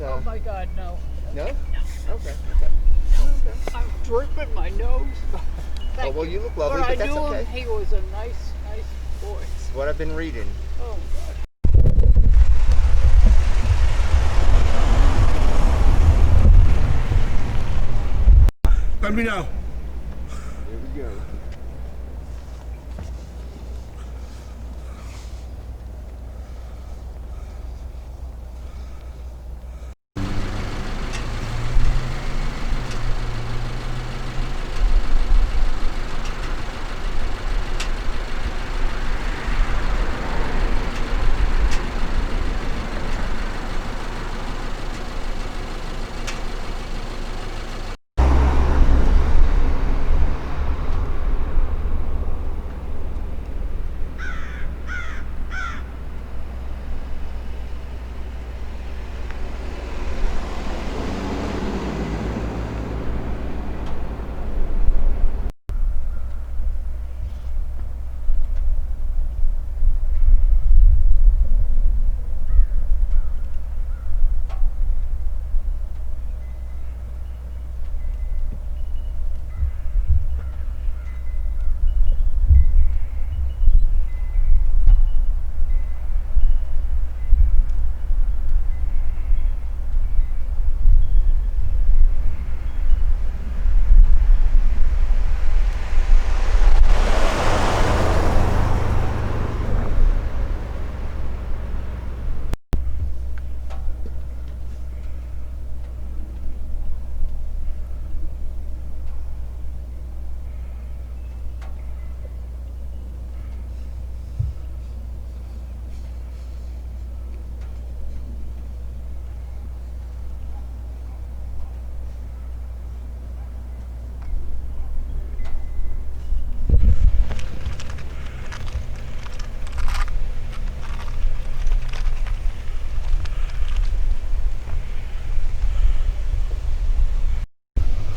Oh my God, no. No? No. Okay. Okay. I'm dripping my nose. Oh, well, you look lovely, but that's I knew okay. him, he was a nice boy. It's what I've been reading. Oh God. Let me know. Here we go.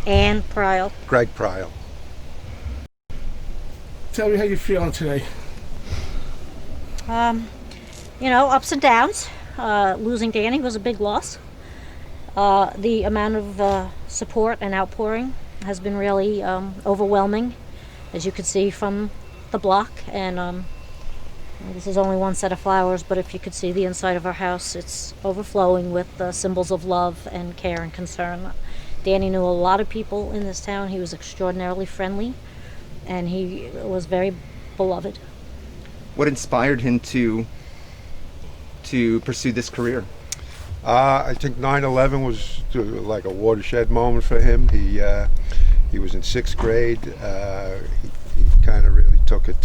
And Prial. Greg Prial. Tell me how you're feeling today. You know, ups and downs. Losing Danny was a big loss. The amount of support and outpouring has been really overwhelming, as you could see from the block. And this is only one set of flowers, but if you could see the inside of our house, it's overflowing with symbols of love and care and concern. Danny knew a lot of people in this town. He was extraordinarily friendly, and he was very beloved. What inspired him to pursue this career? I think 9/11 was like a watershed moment for him. He was in 6th grade. He kind of really took it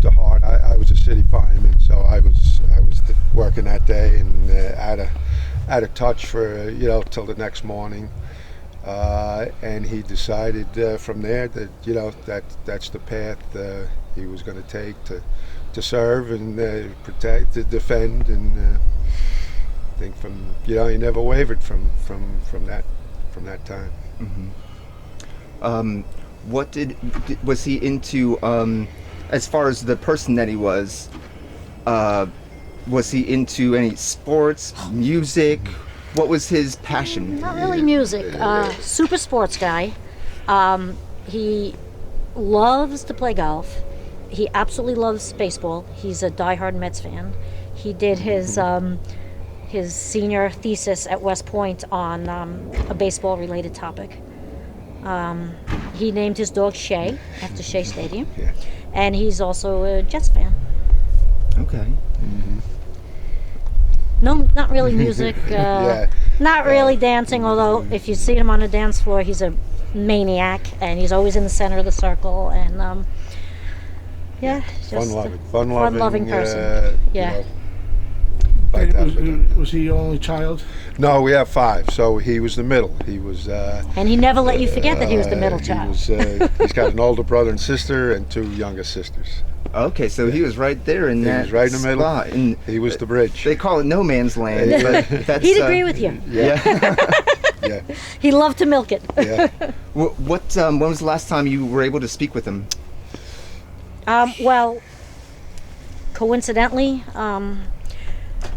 to heart. I was a city fireman, so I was working that day and out of touch for till the next morning. And he decided from there that that's the path he was going to take to serve and protect, to defend, and I think from he never wavered from that time. Mm-hmm. Was he into as far as the person that he was he into any sports, music? What was his passion? Not really music. Super sports guy. He loves to play golf. He absolutely loves baseball. He's a diehard Mets fan. He did his senior thesis at West Point on a baseball-related topic. He named his dog Shea after Shea Stadium. Yeah. And he's also a Jets fan. Okay. Mm-hmm. No, not really music. Not really dancing, although if you see him on a dance floor, he's a maniac, and he's always in the center of the circle. And just fun-loving person. Yeah. Like that. Was he the only child? No, we have 5. So he was the middle. He was. And he never let you forget that he was the middle child. He's got an older brother and sister and 2 younger sisters. Okay, so he was right there in that was right in the middle. spot. And he was the bridge. They call it no man's land. But that's, He'd agree with you. Yeah. Yeah. He loved to milk it. Yeah. When was the last time you were able to speak with him? Well, coincidentally,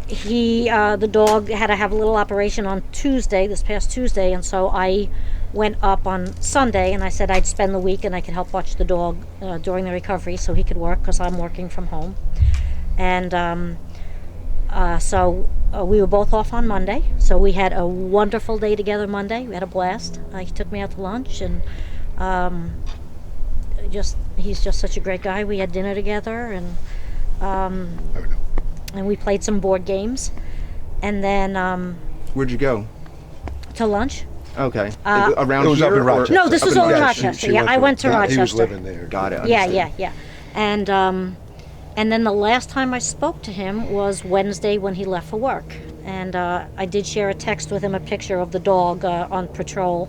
the dog had to have a little operation on Tuesday, this past Tuesday, and so I went up on Sunday, and I said I'd spend the week and I could help watch the dog during the recovery so he could work, because I'm working from home. And so we were both off on Monday, so we had a wonderful day together Monday. We had a blast. He took me out to lunch, and he's just such a great guy. We had dinner together, and and we played some board games, and then Where'd you go? to lunch. Okay. Around It was here? up in or- Rochester. No, this Up was in all in Rochester. Rochester. Yeah, I went to Rochester. He was living there. Got it. Yeah, understood. yeah. And then the last time I spoke to him was Wednesday when he left for work. And I did share a text with him, a picture of the dog on patrol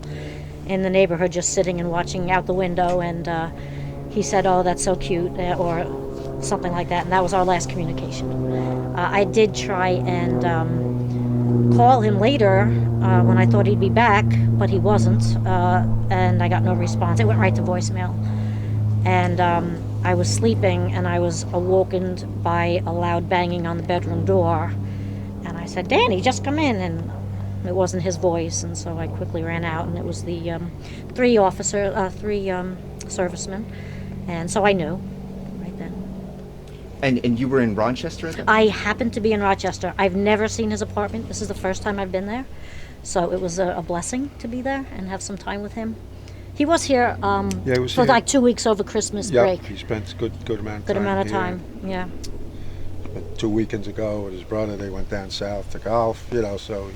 in the neighborhood, just sitting and watching out the window. And he said, "Oh, that's so cute," or something like that. And that was our last communication. I did try and call him later when I thought he'd be back, but he wasn't. And I got no response. It went right to voicemail. And I was sleeping, and I was awoken by a loud banging on the bedroom door. And I said, "Danny, just come in." And it wasn't his voice, and so I quickly ran out, and it was the three servicemen. And so I knew right then. And you were in Rochester at that? I happened to be in Rochester. I've never seen his apartment. This is the first time I've been there. So it was a blessing to be there and have some time with him. He was here he was for here. like 2 weeks over Christmas break. He spent a good amount of Good time amount of here. time, yeah. Spent 2 weekends ago with his brother. They went down south to golf, so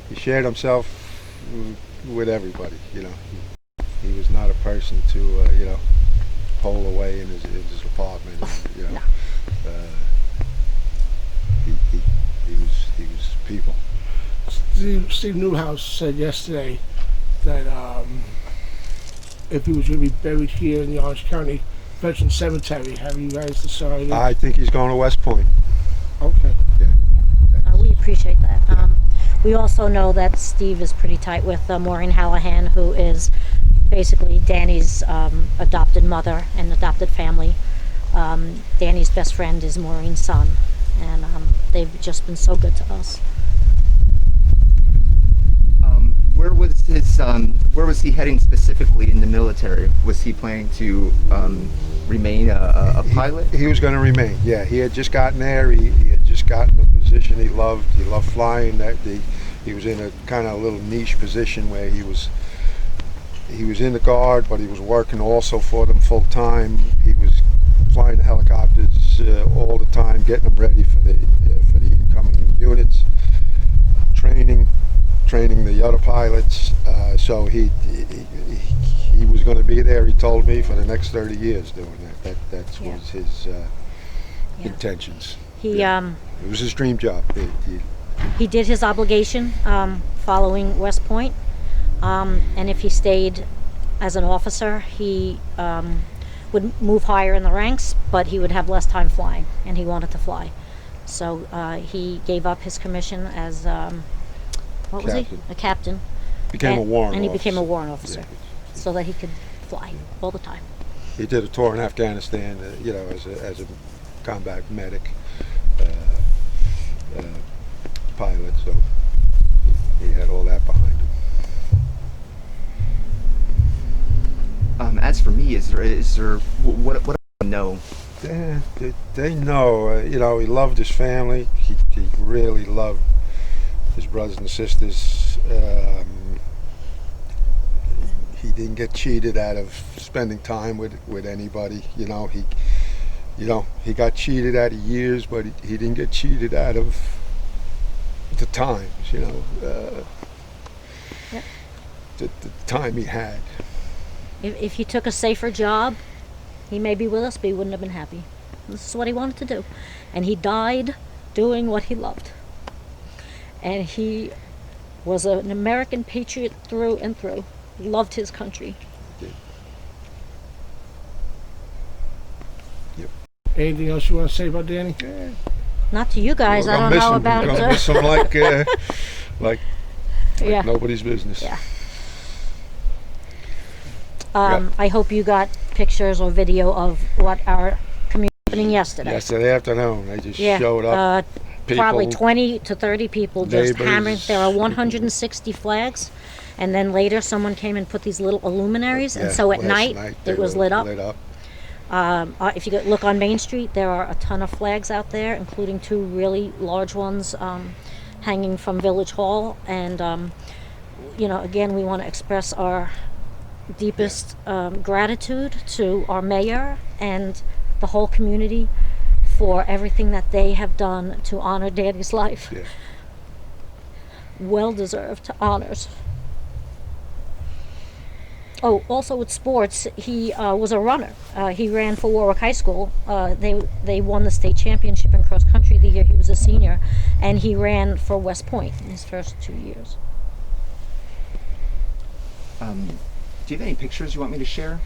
he shared himself with everybody, He was not a person to, hole away in his apartment, No. He was people. Steve Newhouse said yesterday that if he was going to be buried here in the Orange County Veteran Cemetery, have you guys decided? I think he's going to West Point. Okay. We appreciate that. We also know that Steve is pretty tight with Maureen Hallahan, who is basically Danny's adopted mother and adopted family. Danny's best friend is Maureen's son, and they've just been so good to us. Where was he heading specifically in the military? Was he planning to remain a pilot? He was going to remain. Yeah, he had just gotten there. He had just gotten the position he loved. He loved flying. He was in a kind of little niche position where he was in the Guard, but he was working also for them full time. He was flying the helicopters all the time, getting them ready for the incoming units, training the other pilots. So he was going to be there, he told me, for the next 30 years doing that. That was his intentions. It was his dream job. He did his obligation following West Point, and if he stayed as an officer, he would move higher in the ranks, but he would have less time flying, and he wanted to fly. So he gave up his commission as what was he? A captain. Became a warrant and he officer. became a warrant officer, Yeah. so that he could fly all the time. He did a tour in Afghanistan, as a combat medic, pilot. So he had all that behind him. As for me, is there what do I know? They know. He loved his family. He really loved his brothers and sisters. He didn't get cheated out of spending time with anybody. He got cheated out of years, but he didn't get cheated out of the times. The time he had. If he took a safer job, he may be with us, but he wouldn't have been happy. This is what he wanted to do, and he died doing what he loved. And he was an American patriot through and through. He loved his country. Yep. Anything else you want to say about Danny? Not to you guys. I don't know about. We're gonna miss him like Yeah. nobody's business. Yeah. Yeah. I hope you got pictures or video of what our community happening yesterday. Yesterday afternoon, they just Yeah, showed up. probably People, 20 to 30 people just neighbors. hammering. There are 160 flags, and then later someone came and put these little luminaries, and yeah, so at last night they it was were lit up. Lit up. If you look on Main Street, there are a ton of flags out there, including two really large ones hanging from Village Hall. And, again, we want to express our deepest gratitude to our mayor and the whole community for everything that they have done to honor Danny's life. Yeah. Well-deserved honors. Oh, also with sports, he was a runner. He ran for Warwick High School. They won the state championship in cross country the year he was a senior, and he ran for West Point in his first 2 years. Do you have any pictures you want me to share?